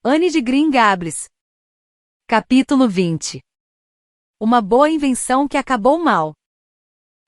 Anne de Green Gables. Capítulo 20. Uma boa invenção que acabou mal.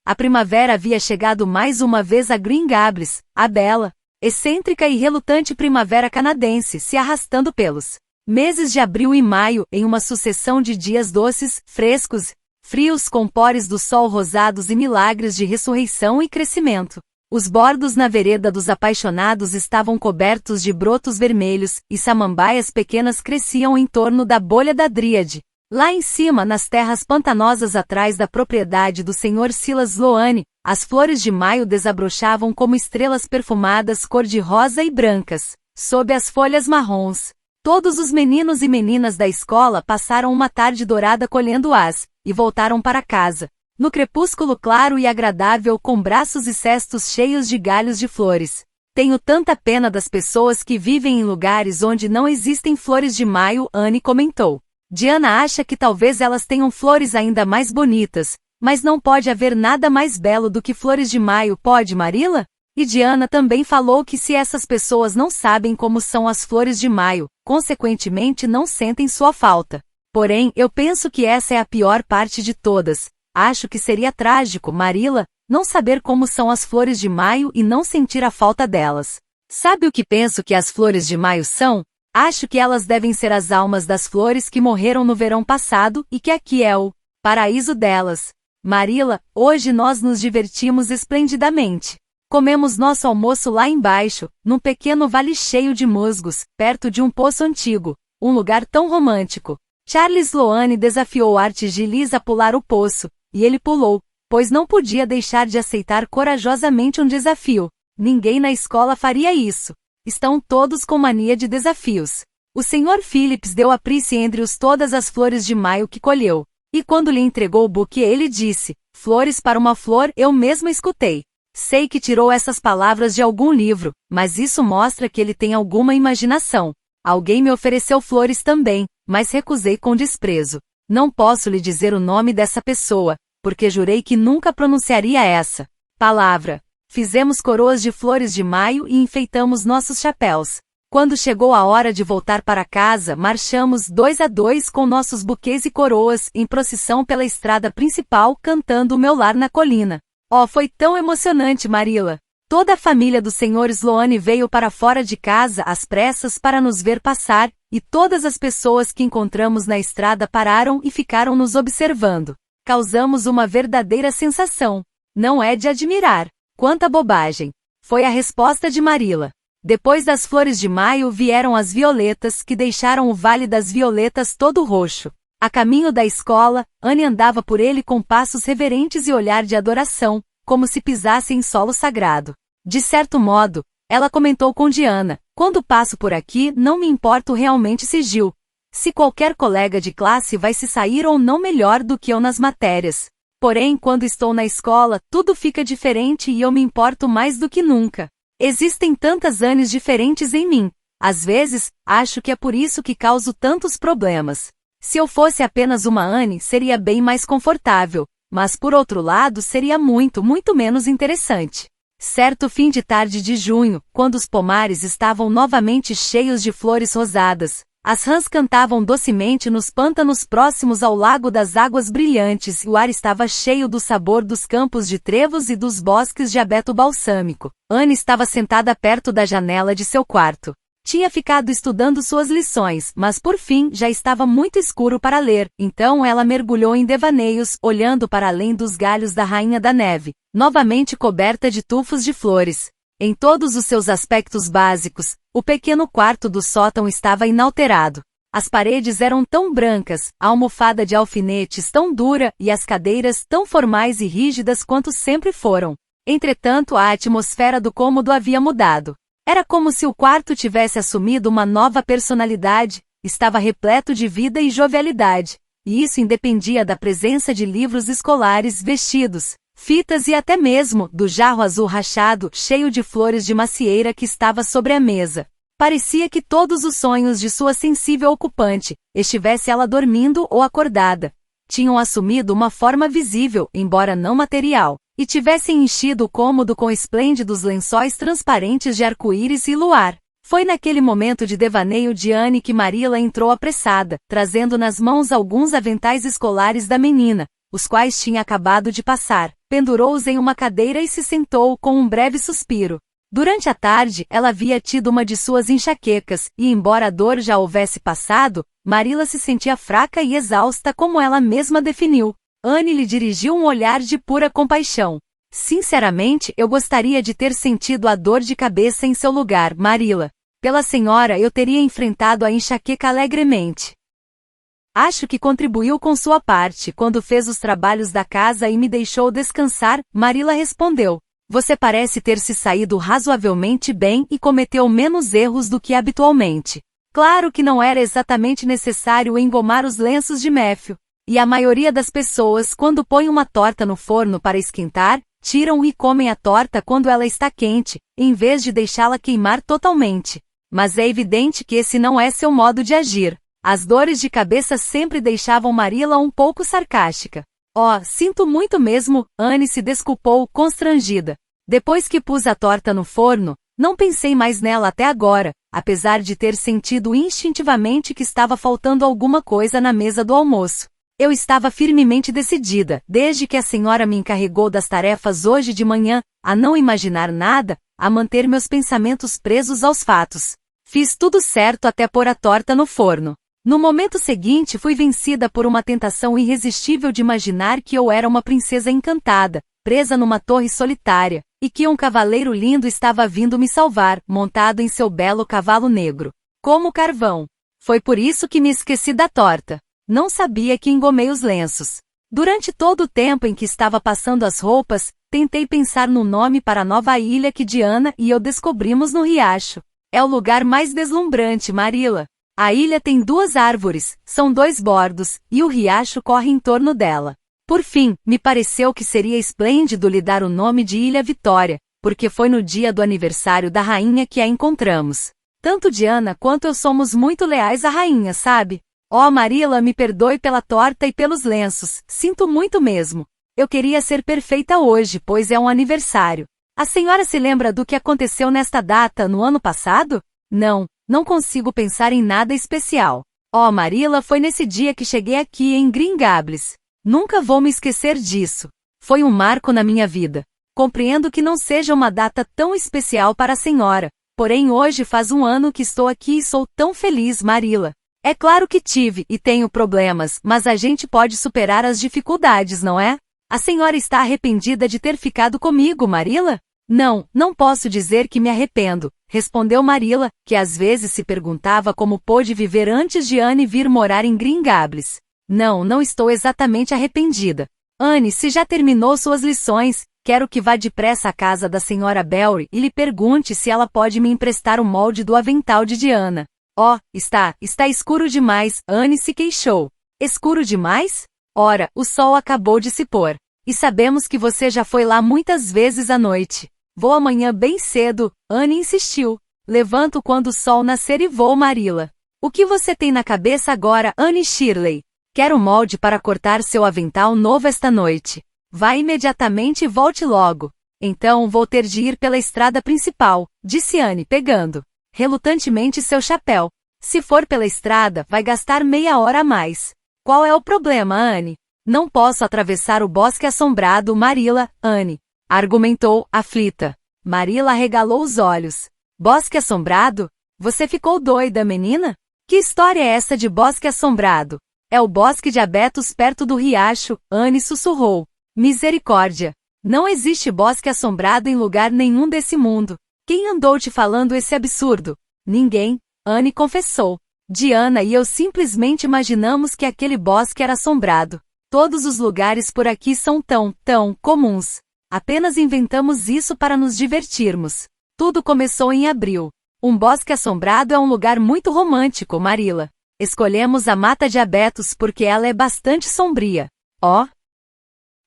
A primavera havia chegado mais uma vez a Green Gables, a bela, excêntrica e relutante primavera canadense, se arrastando pelos meses de abril e maio em uma sucessão de dias doces, frescos, frios com pores do sol rosados e milagres de ressurreição e crescimento. Os bordos na vereda dos apaixonados estavam cobertos de brotos vermelhos, e samambaias pequenas cresciam em torno da bolha da dríade. Lá em cima, nas terras pantanosas atrás da propriedade do Sr. Silas Sloane, as flores de maio desabrochavam como estrelas perfumadas cor-de-rosa e brancas, sob as folhas marrons. Todos os meninos e meninas da escola passaram uma tarde dourada colhendo-as, e voltaram para casa, no crepúsculo claro e agradável, com braços e cestos cheios de galhos de flores. Tenho tanta pena das pessoas que vivem em lugares onde não existem flores de maio, Anne comentou. Diana acha que talvez elas tenham flores ainda mais bonitas, mas não pode haver nada mais belo do que flores de maio, pode, Marilla? E Diana também falou que se essas pessoas não sabem como são as flores de maio, consequentemente não sentem sua falta. Porém, eu penso que essa é a pior parte de todas. Acho que seria trágico, Marilla, não saber como são as flores de maio e não sentir a falta delas. Sabe o que penso que as flores de maio são? Acho que elas devem ser as almas das flores que morreram no verão passado e que aqui é o paraíso delas. Marilla, hoje nós nos divertimos esplendidamente. Comemos nosso almoço lá embaixo, num pequeno vale cheio de musgos, perto de um poço antigo, um lugar tão romântico. Charles Sloane desafiou Art Gillis a pular o poço, e ele pulou, pois não podia deixar de aceitar corajosamente um desafio. Ninguém na escola faria isso. Estão todos com mania de desafios. O Sr. Phillips deu a Prissy Andrews todas as flores de maio que colheu, e quando lhe entregou o buquê ele disse, flores para uma flor, eu mesma escutei. Sei que tirou essas palavras de algum livro, mas isso mostra que ele tem alguma imaginação. Alguém me ofereceu flores também, mas recusei com desprezo. Não posso lhe dizer o nome dessa pessoa, porque jurei que nunca pronunciaria essa palavra. Fizemos coroas de flores de maio e enfeitamos nossos chapéus. Quando chegou a hora de voltar para casa, marchamos 2 a 2 com nossos buquês e coroas em procissão pela estrada principal, cantando O Meu Lar na Colina. Oh, foi tão emocionante, Marilla! Toda a família do Sr. Sloane veio para fora de casa às pressas para nos ver passar, e todas as pessoas que encontramos na estrada pararam e ficaram nos observando. Causamos uma verdadeira sensação. Não é de admirar. Quanta bobagem! Foi a resposta de Marilla. Depois das flores de maio vieram as violetas, que deixaram o Vale das Violetas todo roxo. A caminho da escola, Anne andava por ele com passos reverentes e olhar de adoração, como se pisasse em solo sagrado. De certo modo, ela comentou com Diana, quando passo por aqui não me importo realmente se qualquer colega de classe vai se sair ou não melhor do que eu nas matérias. Porém, quando estou na escola, tudo fica diferente e eu me importo mais do que nunca. Existem tantas Annes diferentes em mim. Às vezes, acho que é por isso que causo tantos problemas. Se eu fosse apenas uma Anne, seria bem mais confortável, mas por outro lado seria muito, muito menos interessante. Certo fim de tarde de junho, quando os pomares estavam novamente cheios de flores rosadas, as rãs cantavam docemente nos pântanos próximos ao Lago das Águas Brilhantes e o ar estava cheio do sabor dos campos de trevos e dos bosques de abeto balsâmico. Anne estava sentada perto da janela de seu quarto. Tinha ficado estudando suas lições, mas por fim já estava muito escuro para ler, então ela mergulhou em devaneios, olhando para além dos galhos da Rainha da Neve, novamente coberta de tufos de flores. Em todos os seus aspectos básicos, o pequeno quarto do sótão estava inalterado. As paredes eram tão brancas, a almofada de alfinetes tão dura e as cadeiras tão formais e rígidas quanto sempre foram. Entretanto, a atmosfera do cômodo havia mudado. Era como se o quarto tivesse assumido uma nova personalidade, estava repleto de vida e jovialidade, e isso independia da presença de livros escolares, vestidos, fitas e até mesmo do jarro azul rachado, cheio de flores de macieira que estava sobre a mesa. Parecia que todos os sonhos de sua sensível ocupante, estivesse ela dormindo ou acordada, tinham assumido uma forma visível, embora não material, e tivessem enchido o cômodo com esplêndidos lençóis transparentes de arco-íris e luar. Foi naquele momento de devaneio de Anne que Marilla entrou apressada, trazendo nas mãos alguns aventais escolares da menina, os quais tinha acabado de passar, pendurou-os em uma cadeira e se sentou com um breve suspiro. Durante a tarde, ela havia tido uma de suas enxaquecas, e embora a dor já houvesse passado, Marilla se sentia fraca e exausta como ela mesma definiu. Anne lhe dirigiu um olhar de pura compaixão. Sinceramente, eu gostaria de ter sentido a dor de cabeça em seu lugar, Marilla. Pela senhora eu teria enfrentado a enxaqueca alegremente. Acho que contribuiu com sua parte quando fez os trabalhos da casa e me deixou descansar, Marilla respondeu. Você parece ter se saído razoavelmente bem e cometeu menos erros do que habitualmente. Claro que não era exatamente necessário engomar os lenços de Matthew. E a maioria das pessoas, quando põe uma torta no forno para esquentar, tiram e comem a torta quando ela está quente, em vez de deixá-la queimar totalmente. Mas é evidente que esse não é seu modo de agir. As dores de cabeça sempre deixavam Marilla um pouco sarcástica. Oh, sinto muito mesmo, Anne se desculpou constrangida. Depois que pus a torta no forno, não pensei mais nela até agora, apesar de ter sentido instintivamente que estava faltando alguma coisa na mesa do almoço. Eu estava firmemente decidida, desde que a senhora me encarregou das tarefas hoje de manhã, a não imaginar nada, a manter meus pensamentos presos aos fatos. Fiz tudo certo até pôr a torta no forno. No momento seguinte fui vencida por uma tentação irresistível de imaginar que eu era uma princesa encantada, presa numa torre solitária, e que um cavaleiro lindo estava vindo me salvar, montado em seu belo cavalo negro, como carvão. Foi por isso que me esqueci da torta. Não sabia que engomei os lenços. Durante todo o tempo em que estava passando as roupas, tentei pensar no nome para a nova ilha que Diana e eu descobrimos no riacho. É o lugar mais deslumbrante, Marilla. A ilha tem 2 árvores, são 2 bordos, e o riacho corre em torno dela. Por fim, me pareceu que seria esplêndido lhe dar o nome de Ilha Vitória, porque foi no dia do aniversário da rainha que a encontramos. Tanto Diana quanto eu somos muito leais à rainha, sabe? Oh, Marilla, me perdoe pela torta e pelos lenços, sinto muito mesmo. Eu queria ser perfeita hoje, pois é um aniversário. A senhora se lembra do que aconteceu nesta data no ano passado? Não consigo pensar em nada especial. Oh, Marilla, foi nesse dia que cheguei aqui em Green Gables. Nunca vou me esquecer disso. Foi um marco na minha vida. Compreendo que não seja uma data tão especial para a senhora, porém hoje faz um ano que estou aqui e sou tão feliz, Marilla. É claro que tive e tenho problemas, mas a gente pode superar as dificuldades, não é? A senhora está arrependida de ter ficado comigo, Marilla? Não posso dizer que me arrependo, respondeu Marilla, que às vezes se perguntava como pôde viver antes de Anne vir morar em Green Gables. Não estou exatamente arrependida. Anne, se já terminou suas lições, quero que vá depressa à casa da senhora Belry e lhe pergunte se ela pode me emprestar o molde do avental de Diana. Oh, está escuro demais, Anne se queixou. Escuro demais? Ora, o sol acabou de se pôr. E sabemos que você já foi lá muitas vezes à noite. Vou amanhã bem cedo, Anne insistiu. Levanto quando o sol nascer e vou, Marilla. O que você tem na cabeça agora, Anne Shirley? Quero molde para cortar seu avental novo esta noite. Vá imediatamente e volte logo. Então vou ter de ir pela estrada principal, disse Anne pegando relutantemente seu chapéu. Se for pela estrada, vai gastar meia hora a mais. Qual é o problema, Anne? Não posso atravessar o bosque assombrado, Marilla, Anne argumentou, aflita. Marilla arregalou os olhos. Bosque assombrado? Você ficou doida, menina? Que história é essa de bosque assombrado? É o bosque de abetos perto do riacho, Anne sussurrou. Misericórdia! Não existe bosque assombrado em lugar nenhum desse mundo. Quem andou te falando esse absurdo? Ninguém, Anne confessou. Diana e eu simplesmente imaginamos que aquele bosque era assombrado. Todos os lugares por aqui são tão comuns. Apenas inventamos isso para nos divertirmos. Tudo começou em abril. Um bosque assombrado é um lugar muito romântico, Marilla. Escolhemos a mata de abetos porque ela é bastante sombria. Oh!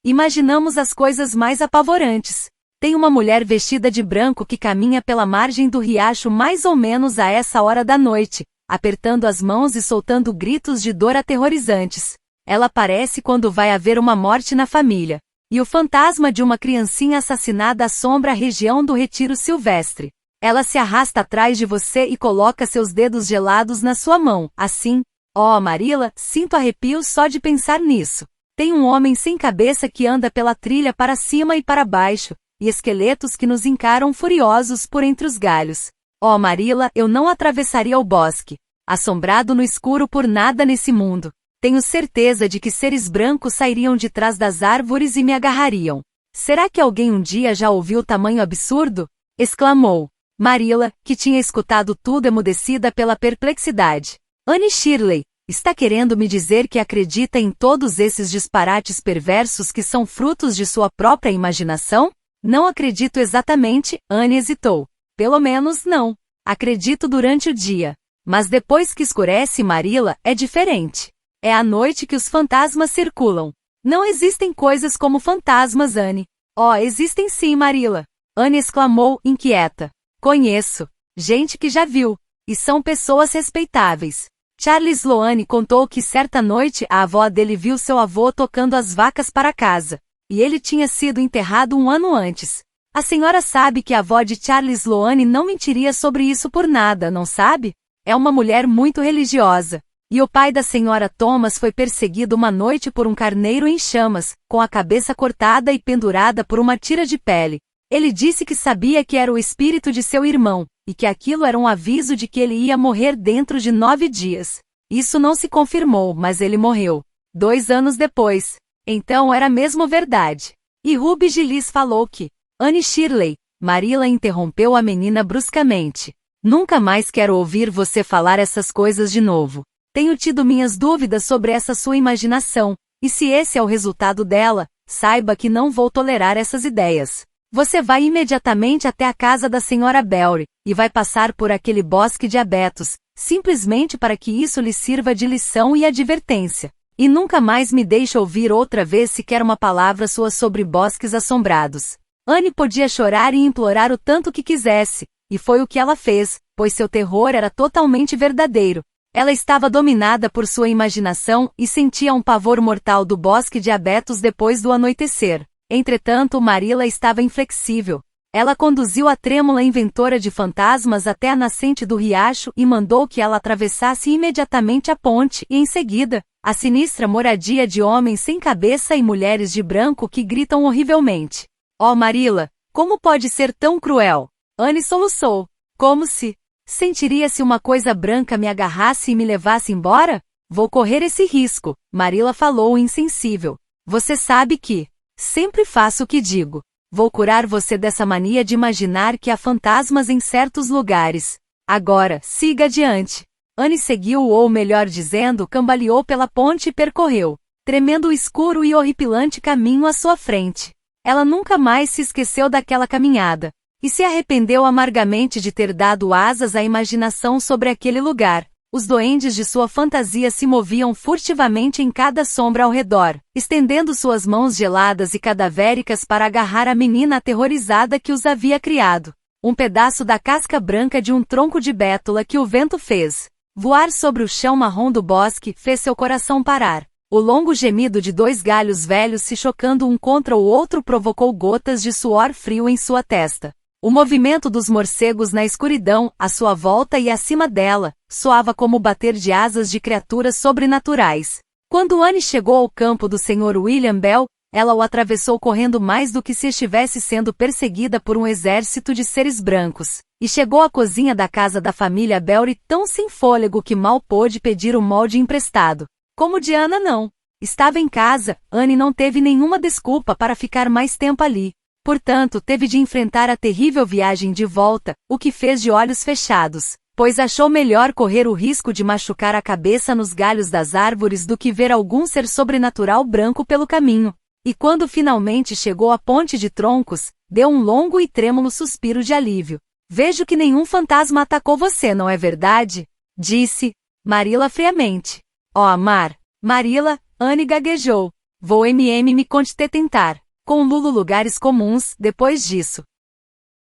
Imaginamos as coisas mais apavorantes. Tem uma mulher vestida de branco que caminha pela margem do riacho mais ou menos a essa hora da noite, apertando as mãos e soltando gritos de dor aterrorizantes. Ela aparece quando vai haver uma morte na família. E o fantasma de uma criancinha assassinada assombra a região do retiro silvestre. Ela se arrasta atrás de você e coloca seus dedos gelados na sua mão, assim. Oh, Marilla, sinto arrepios só de pensar nisso. Tem um homem sem cabeça que anda pela trilha para cima e para baixo, e esqueletos que nos encaram furiosos por entre os galhos. Oh, Marilla, eu não atravessaria o bosque, assombrado no escuro por nada nesse mundo. Tenho certeza de que seres brancos sairiam de trás das árvores e me agarrariam. Será que alguém um dia já ouviu tamanho absurdo? Exclamou. Marilla, que tinha escutado tudo emudecida pela perplexidade. Anne Shirley, está querendo me dizer que acredita em todos esses disparates perversos que são frutos de sua própria imaginação? Não acredito exatamente, Anne hesitou. Pelo menos não. Acredito durante o dia. Mas depois que escurece, Marilla, é diferente. É à noite que os fantasmas circulam. Não existem coisas como fantasmas, Anne. Oh, existem sim, Marilla. Anne exclamou, inquieta. Conheço. Gente que já viu. E são pessoas respeitáveis. Charles Sloane contou que certa noite a avó dele viu seu avô tocando as vacas para casa. E ele tinha sido enterrado um ano antes. A senhora sabe que a avó de Charles Sloane não mentiria sobre isso por nada, não sabe? É uma mulher muito religiosa. E o pai da senhora Thomas foi perseguido uma noite por um carneiro em chamas, com a cabeça cortada e pendurada por uma tira de pele. Ele disse que sabia que era o espírito de seu irmão, e que aquilo era um aviso de que ele ia morrer dentro de 9 dias. Isso não se confirmou, mas ele morreu. 2 anos depois. Então era mesmo verdade. E Ruby Gillis falou que... Anne Shirley, Marilla interrompeu a menina bruscamente. Nunca mais quero ouvir você falar essas coisas de novo. Tenho tido minhas dúvidas sobre essa sua imaginação, e se esse é o resultado dela, saiba que não vou tolerar essas ideias. Você vai imediatamente até a casa da senhora Belry, e vai passar por aquele bosque de abetos, simplesmente para que isso lhe sirva de lição e advertência. E nunca mais me deixe ouvir outra vez sequer uma palavra sua sobre bosques assombrados. Anne podia chorar e implorar o tanto que quisesse, e foi o que ela fez, pois seu terror era totalmente verdadeiro. Ela estava dominada por sua imaginação e sentia um pavor mortal do bosque de abetos depois do anoitecer. Entretanto, Marilla estava inflexível. Ela conduziu a trêmula inventora de fantasmas até a nascente do riacho e mandou que ela atravessasse imediatamente a ponte e, em seguida, a sinistra moradia de homens sem cabeça e mulheres de branco que gritam horrivelmente. Oh, Marilla, como pode ser tão cruel? Anne soluçou. Como se... Sentiria se uma coisa branca me agarrasse e me levasse embora? Vou correr esse risco, Marilla falou insensível. Você sabe que... Sempre faço o que digo. Vou curar você dessa mania de imaginar que há fantasmas em certos lugares. Agora, siga adiante. Anne seguiu ou melhor dizendo, cambaleou pela ponte e percorreu, tremendo o escuro e horripilante caminho à sua frente. Ela nunca mais se esqueceu daquela caminhada, e se arrependeu amargamente de ter dado asas à imaginação sobre aquele lugar. Os duendes de sua fantasia se moviam furtivamente em cada sombra ao redor, estendendo suas mãos geladas e cadavéricas para agarrar a menina aterrorizada que os havia criado. Um pedaço da casca branca de um tronco de bétula que o vento fez voar sobre o chão marrom do bosque fez seu coração parar. O longo gemido de 2 galhos velhos se chocando um contra o outro provocou gotas de suor frio em sua testa. O movimento dos morcegos na escuridão, à sua volta e acima dela, soava como o bater de asas de criaturas sobrenaturais. Quando Anne chegou ao campo do Sr. William Bell, ela o atravessou correndo mais do que se estivesse sendo perseguida por um exército de seres brancos, e chegou à cozinha da casa da família Belry tão sem fôlego que mal pôde pedir o molde emprestado. Como Diana não estava em casa, Anne não teve nenhuma desculpa para ficar mais tempo ali. Portanto, teve de enfrentar a terrível viagem de volta, o que fez de olhos fechados, pois achou melhor correr o risco de machucar a cabeça nos galhos das árvores do que ver algum ser sobrenatural branco pelo caminho. E quando finalmente chegou à ponte de troncos, deu um longo e trêmulo suspiro de alívio. Vejo que nenhum fantasma atacou você, não é verdade? Disse Marilla friamente. Oh, Amar. Marilla, Anne gaguejou. Vou me conte tentar. Com Lulu lugares comuns, depois disso.